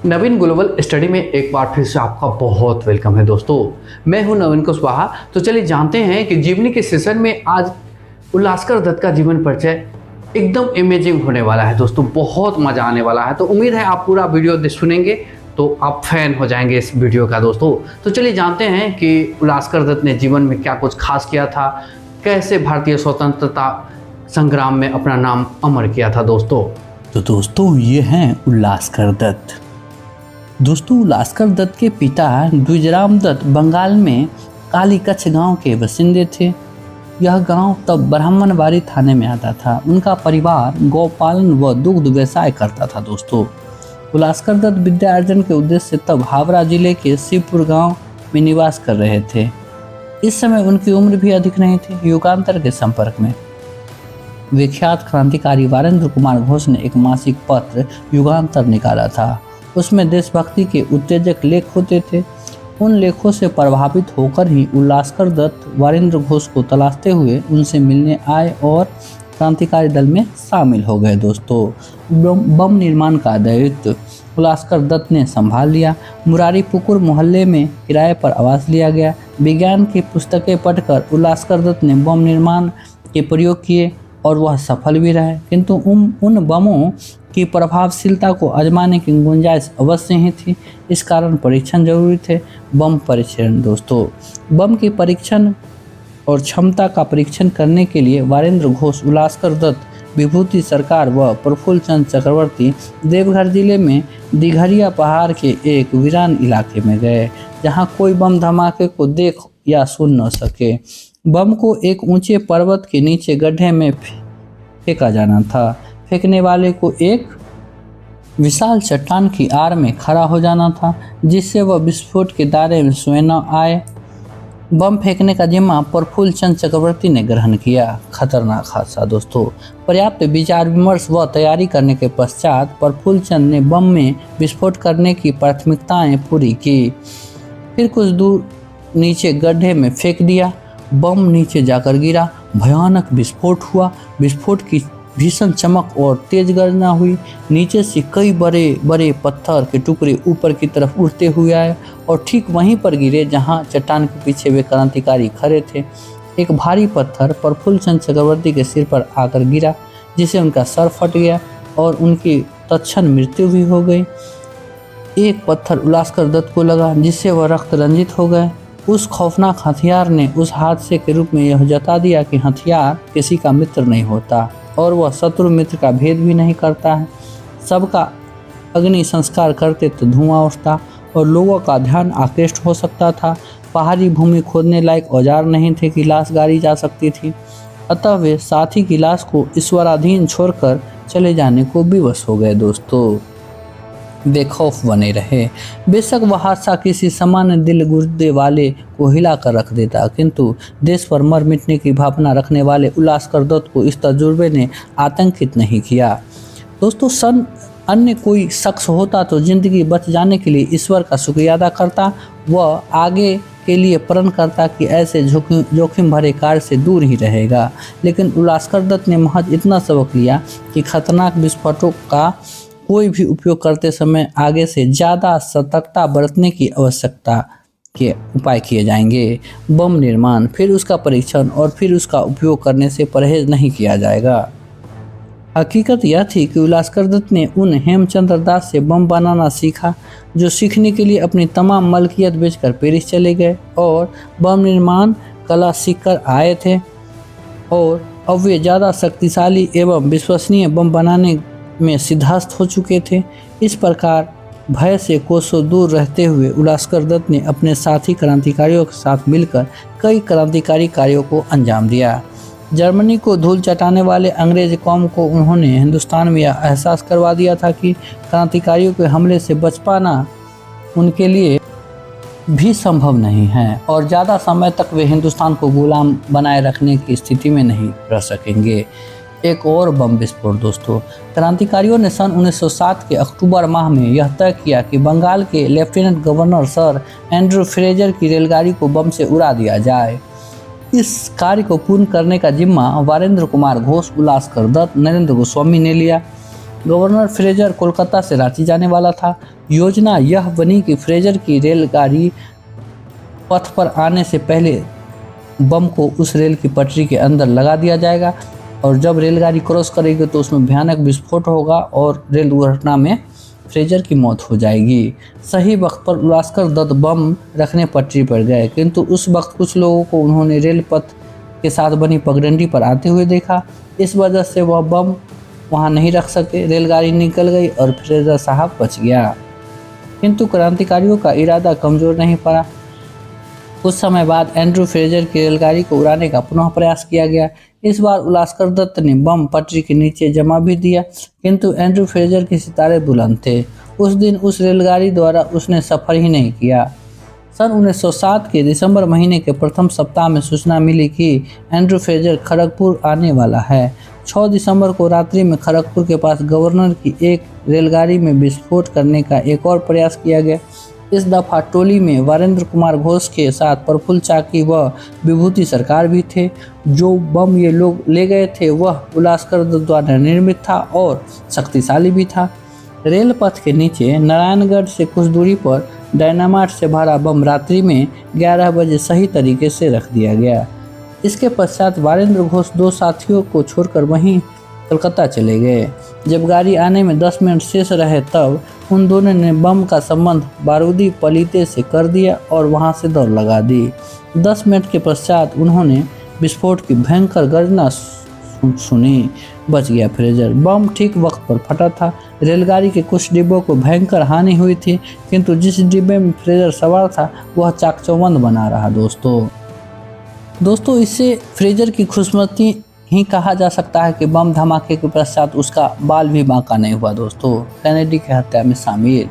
नवीन global study में एक बार फिर से आपका बहुत वेलकम है दोस्तों। मैं हूं नवीन कुशवाहा। तो चलिए जानते हैं कि जीवनी के सेशन में आज उल्लासकर दत्त का जीवन परिचय एकदम इमेजिंग होने वाला है दोस्तों, बहुत मज़ा आने वाला है। तो उम्मीद है आप पूरा वीडियो सुनेंगे तो आप फैन हो जाएंगे इस वीडियो का दोस्तों। तो चलिए जानते हैं कि उल्लासकर दत्त ने जीवन में क्या कुछ खास किया था, कैसे भारतीय स्वतंत्रता संग्राम में अपना नाम अमर किया था दोस्तों। तो दोस्तों ये हैं उल्लासकर दत्त। दोस्तों उल्लासकर दत्त के पिता द्विजराम दत्त बंगाल में कालीकच्छ गांव के बासिंदे थे। यह गांव तब ब्राह्मणबाड़ी थाने में आता था। उनका परिवार गौपालन व दुग्ध व्यवसाय करता था दोस्तों। उल्लासकर दत्त विद्या अर्जन के उद्देश्य से तब हावड़ा जिले के शिवपुर गांव में निवास कर रहे थे। इस समय उनकी उम्र भी अधिक नहीं थी। युगांतर के संपर्क में विख्यात क्रांतिकारी वारेंद्र कुमार घोष ने एक मासिक पत्र युगांतर निकाला था। उसमें देशभक्ति के उत्तेजक लेख होते थे। उन लेखों से प्रभावित होकर ही उल्लासकर दत्त वारेंद्र घोष को तलाशते हुए उनसे मिलने आए और क्रांतिकारी दल में शामिल हो गए दोस्तों। बम निर्माण का दायित्व उल्लासकर दत्त ने संभाल लिया। मुरारी पुकुर मोहल्ले में किराए पर आवास लिया गया। विज्ञान की पुस्तकें पढ़कर उल्लासकर दत्त ने बम निर्माण के प्रयोग किए और वह सफल भी रहे, किंतु उन बमों की प्रभावशीलता को आजमाने की गुंजाइश अवश्य ही थी। इस कारण परीक्षण जरूरी थे। बम परीक्षण दोस्तों, बम की परीक्षण और क्षमता का परीक्षण करने के लिए वारेंद्र घोष, उल्लासकर दत्त, विभूति सरकार व प्रफुल्ल चंद्र चक्रवर्ती देवघर जिले में दिघरिया पहाड़ के एक वीरान इलाके में गए, जहां कोई बम धमाके को देख या सुन न सके। बम को एक ऊंचे पर्वत के नीचे गड्ढे में फेंका जाना था। फेंकने वाले को एक विशाल चट्टान की आड़ में खड़ा हो जाना था, जिससे वह विस्फोट के दायरे में स्वयं न आए। बम फेंकने का जिम्मा प्रफुल्ल चंद्र चक्रवर्ती ने ग्रहण किया। खतरनाक हादसा दोस्तों। पर्याप्त विचार विमर्श व तैयारी करने के पश्चात प्रफुल्ल चंद्र ने बम में विस्फोट करने की प्राथमिकताएं पूरी की। फिर कुछ दूर नीचे गड्ढे में फेंक दिया। बम नीचे जाकर गिरा। भयानक विस्फोट हुआ। विस्फोट की भीषण चमक और तेज गर्जना हुई। नीचे से कई बड़े बड़े पत्थर के टुकड़े ऊपर की तरफ उड़ते हुए आए और ठीक वहीं पर गिरे जहां चट्टान के पीछे वे क्रांतिकारी खड़े थे। एक भारी पत्थर प्रफुल्ल चंद्र चक्रवर्ती के सिर पर आकर गिरा, जिससे उनका सर फट गया और उनकी तत्क्षण मृत्यु भी हो गई। एक पत्थर उल्लासकर दत्त को लगा, जिससे वह रक्त रंजित हो गए। उस खौफनाक हथियार ने उस हादसे के रूप में यह जता दिया कि हथियार किसी का मित्र नहीं होता और वह शत्रु मित्र का भेद भी नहीं करता है। सबका अग्नि संस्कार करते तो धुआं उठता और लोगों का ध्यान आकृष्ट हो सकता था। पहाड़ी भूमि खोदने लायक औजार नहीं थे कि लाश गाड़ी जा सकती थी, अतः वे साथी की लाश को ईश्वराधीन छोड़कर चले जाने को विवश हो गए दोस्तों। बेखौफ बने रहे। बेशक वह हादसा किसी सामान्य दिल गुर्दे वाले को हिला कर रख देता, किंतु देश पर मर मिटने की भावना रखने वाले उल्लासकर दत्त को इस तजुर्बे ने आतंकित नहीं किया दोस्तों। अन्य कोई शख्स होता तो जिंदगी बच जाने के लिए ईश्वर का शुक्रिया अदा करता, वह आगे के लिए प्रण करता कि ऐसे जोखिम भरे कार्य से दूर ही रहेगा। लेकिन उल्लासकर दत्त ने महज इतना सबक लिया कि खतरनाक विस्फोटों का कोई भी उपयोग करते समय आगे से ज़्यादा सतर्कता बरतने की आवश्यकता के उपाय किए जाएंगे। बम निर्माण, फिर उसका परीक्षण और फिर उसका उपयोग करने से परहेज नहीं किया जाएगा। हकीकत यह थी कि उल्लासकर दत्त ने उन हेमचंद्र दास से बम बनाना सीखा, जो सीखने के लिए अपनी तमाम मलकियत बेचकर पेरिस चले गए और बम निर्माण कला सीखकर आए थे, और अब वे ज़्यादा शक्तिशाली एवं विश्वसनीय बम बनाने में सिद्धहस्त हो चुके थे। इस प्रकार भय से कोसों दूर रहते हुए उल्लासकर दत्त ने अपने साथी क्रांतिकारियों के साथ मिलकर कई क्रांतिकारी कार्यों को अंजाम दिया। जर्मनी को धूल चटाने वाले अंग्रेज कौम को उन्होंने हिंदुस्तान में यह एहसास करवा दिया था कि क्रांतिकारियों के हमले से बच पाना उनके लिए भी संभव नहीं है और ज़्यादा समय तक वे हिंदुस्तान को गुलाम बनाए रखने की स्थिति में नहीं रह सकेंगे। एक और बम विस्फोट दोस्तों। क्रांतिकारियों ने सन 1907 के अक्टूबर माह में यह तय किया कि बंगाल के lieutenant governor sir Andrew Fraser की रेलगाड़ी को बम से उड़ा दिया जाए। इस कार्य को पूर्ण करने का जिम्मा वारेंद्र कुमार घोष, उल्लासकर दत्त, नरेंद्र गोस्वामी ने लिया। गवर्नर फ्रेजर कोलकाता से रांची जाने वाला था। योजना यह बनी कि फ्रेजर की रेलगाड़ी पथ पर आने से पहले बम को उस रेल की पटरी के अंदर लगा दिया जाएगा और जब रेलगाड़ी क्रॉस करेगी तो उसमें भयानक विस्फोट होगा और रेल दुर्घटना में फ्रेजर की मौत हो जाएगी। सही वक्त पर उलास्कर दत्त बम रखने पटरी पर गए, किंतु उस वक्त कुछ लोगों को उन्होंने रेल पथ के साथ बनी पगडंडी पर आते हुए देखा। इस वजह से वह बम वहां नहीं रख सके। रेलगाड़ी निकल गई और फ्रेजर साहब बच गया, किंतु क्रांतिकारियों का इरादा कमजोर नहीं पड़ा। कुछ समय बाद एंड्रू फ्रेजर की रेलगाड़ी को उड़ाने का पुनः प्रयास किया गया। इस बार उलास्कर दत्त ने बम पटरी के नीचे जमा भी दिया, किंतु एंड्रू फ्रेजर के सितारे बुलंद थे। उस दिन उस रेलगाड़ी द्वारा उसने सफर ही नहीं किया। सन 1907 के दिसंबर महीने के प्रथम सप्ताह में सूचना मिली कि एंड्रू फ्रेजर खड़गपुर आने वाला है। 6 दिसंबर को रात्रि में खड़गपुर के पास गवर्नर की एक रेलगाड़ी में विस्फोट करने का एक और प्रयास किया गया। इस दफा टोली में वीरेंद्र कुमार घोष के साथ प्रफुल्ल चाकी व विभूति सरकार भी थे। जो बम ये लोग ले गए थे वह उलास्कर दत्त द्वारा निर्मित था और शक्तिशाली भी था। रेल पथ के नीचे नारायणगढ़ से कुछ दूरी पर डायनामाइट से भरा बम रात्रि में 11 बजे सही तरीके से रख दिया गया। इसके पश्चात वीरेंद्र घोष 2 साथियों को छोड़कर वहीं कलकत्ता चले गए। जब गाड़ी आने में 10 मिनट शेष रहे तब उन दोनों ने बम का संबंध बारूदी पलीते से कर दिया और वहां से दौड़ लगा दी। 10 मिनट के पश्चात उन्होंने विस्फोट की भयंकर गर्जना सुनी। बच गया फ्रेजर। बम ठीक वक्त पर फटा था। रेलगाड़ी के कुछ डिब्बों को भयंकर हानि हुई थी, किंतु जिस डिब्बे में फ्रेजर सवार था वह चाकचौबंद बना रहा। दोस्तों इसे फ्रेजर की खुशमती ही कहा जा सकता है कि बम धमाके के पश्चात उसका बाल भी बांका नहीं हुआ। दोस्तों कैनेडी की हत्या में शामिल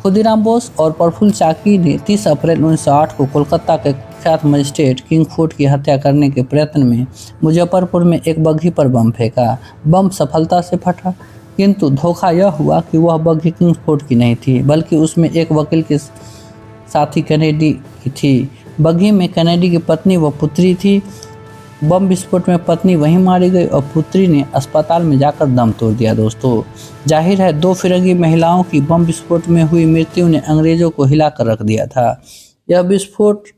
खुदीराम बोस और प्रफुल्ल चाकी ने 30 अप्रैल 1908 को कोलकाता के कुख्यात मजिस्ट्रेट किंगफोर्ड की हत्या करने के प्रयत्न में मुजफ्फरपुर में एक बग्घी पर बम फेंका। बम सफलता से फटा, किंतु धोखा यह हुआ कि वह बग्घी किंगफोर्ड की नहीं थी, बल्कि उसमें एक वकील के साथी कैनेडी की थी। बग्घी में कैनेडी की पत्नी व पुत्री थी। बम विस्फोट में पत्नी वहीं मारी गई और पुत्री ने अस्पताल में जाकर दम तोड़ दिया। दोस्तों जाहिर है 2 फिरंगी महिलाओं की बम विस्फोट में हुई मृत्यु ने अंग्रेजों को हिलाकर रख दिया था। यह विस्फोट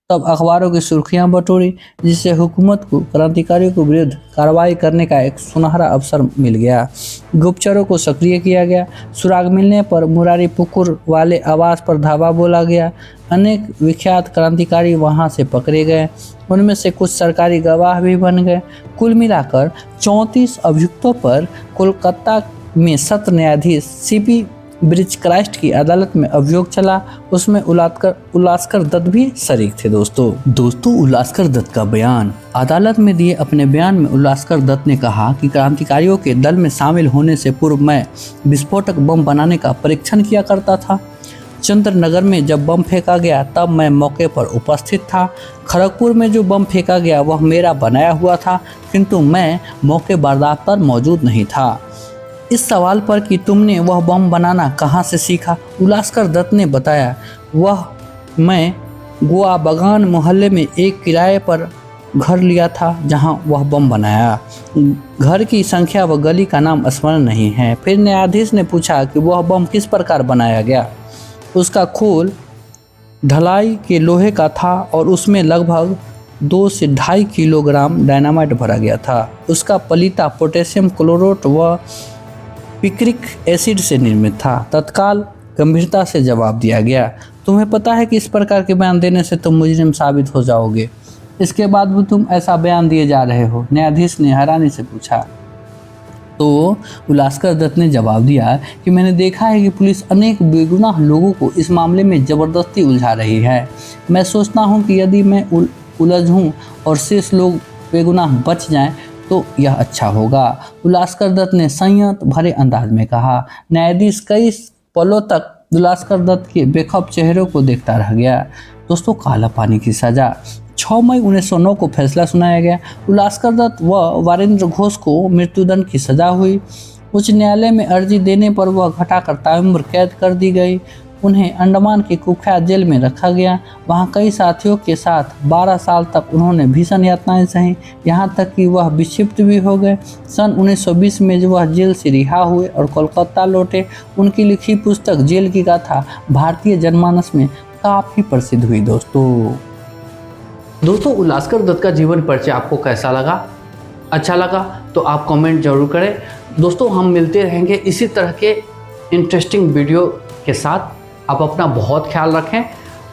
तब अखबारों की सुर्खियां बटोरी, जिससे हुकूमत को क्रांतिकारियों के विरुद्ध कार्रवाई करने का एक सुनहरा अवसर मिल गया। गुप्तचरों को सक्रिय किया गया। सुराग मिलने पर मुरारी पुकुर वाले आवास पर धावा बोला गया। अनेक विख्यात क्रांतिकारी वहां से पकड़े गए, उनमें से कुछ सरकारी गवाह भी बन गए। कुल मिलाकर 34 अभियुक्तों पर कोलकाता में सत्र न्यायाधीश सीपी ब्रिजक्राइस्ट की अदालत में अभियोग चला। उसमें उलास्कर दत्त भी शरीक थे। दोस्तों उलास्कर दत्त का बयान। अदालत में दिए अपने बयान में उलास्कर दत्त ने कहा कि क्रांतिकारियों के दल में शामिल होने से पूर्व मैं विस्फोटक बम बनाने का परीक्षण किया करता था। चंद्रनगर में जब बम फेंका गया तब मैं मौके पर उपस्थित था। खड़गपुर में जो बम फेंका गया वह मेरा बनाया हुआ था, किंतु मैं मौके वारदात पर मौजूद नहीं था। इस सवाल पर कि तुमने वह बम बनाना कहाँ से सीखा, उलास्कर दत्त ने बताया, वह मैं गोवा बगान मोहल्ले में एक किराए पर घर लिया था जहां वह बम बनाया। घर की संख्या व गली का नाम स्मरण नहीं है। फिर न्यायाधीश ने पूछा कि वह बम किस प्रकार बनाया गया। उसका खोल ढलाई के लोहे का था और उसमें लगभग 2 से 2.5 किलोग्राम डायनामाइट भरा गया था। उसका पलीता पोटेशियम क्लोराइड व पिक्रिक एसिड से निर्मित था। तत्काल गंभीरता से जवाब दिया गया, तुम्हें पता है कि इस प्रकार के बयान देने से तुम मुजरिम साबित हो जाओगे, इसके बाद भी तुम ऐसा बयान दिए जा रहे हो, न्यायाधीश ने हैरानी से पूछा। तो उलास्कर दत्त ने जवाब दिया कि मैंने देखा है कि पुलिस अनेक बेगुनाह लोगों को इस मामले में ज़बरदस्ती उलझा रही है। मैं सोचता हूं कि यदि मैं उलझूं और शेष लोग बेगुनाह बच जाएं तो यह अच्छा होगा, उलास्कर दत्त ने संयत भरे अंदाज में कहा। न्यायाधीश कई पलों तक उलास्कर दत्त के बेखौफ चेहरों को देखता रह गया। दोस्तों काला पानी की सजा। 6 मई 1909 को फैसला सुनाया गया। उलास्कर दत्त व वीरेंद्र घोष को मृत्युदंड की सजा हुई। उच्च न्यायालय में अर्जी देने पर वह घटाकर ताउम्र कैद कर दी गई। उन्हें अंडमान की कुख्यात जेल में रखा गया। वहाँ कई साथियों के साथ 12 साल तक उन्होंने भीषण यातनाएं सही, यहाँ तक कि वह विक्षिप्त भी हो गए। सन 1920 में जब वह जेल से रिहा हुए और कोलकाता लौटे, उनकी लिखी पुस्तक जेल की गाथा भारतीय जनमानस में काफ़ी प्रसिद्ध हुई। दोस्तों उल्लासकर दत्त का जीवन परिचय आपको कैसा लगा? अच्छा लगा तो आप कमेंट जरूर करें। दोस्तों हम मिलते रहेंगे इसी तरह के इंटरेस्टिंग वीडियो के साथ। आप अपना बहुत ख्याल रखें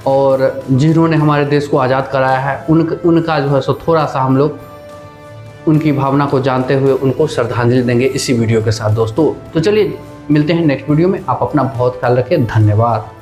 और जिन्होंने हमारे देश को आज़ाद कराया है उनका जो है सो थोड़ा सा हम लोग उनकी भावना को जानते हुए उनको श्रद्धांजलि देंगे इसी वीडियो के साथ दोस्तों। तो चलिए मिलते हैं नेक्स्ट वीडियो में। आप अपना बहुत ख्याल रखें। धन्यवाद।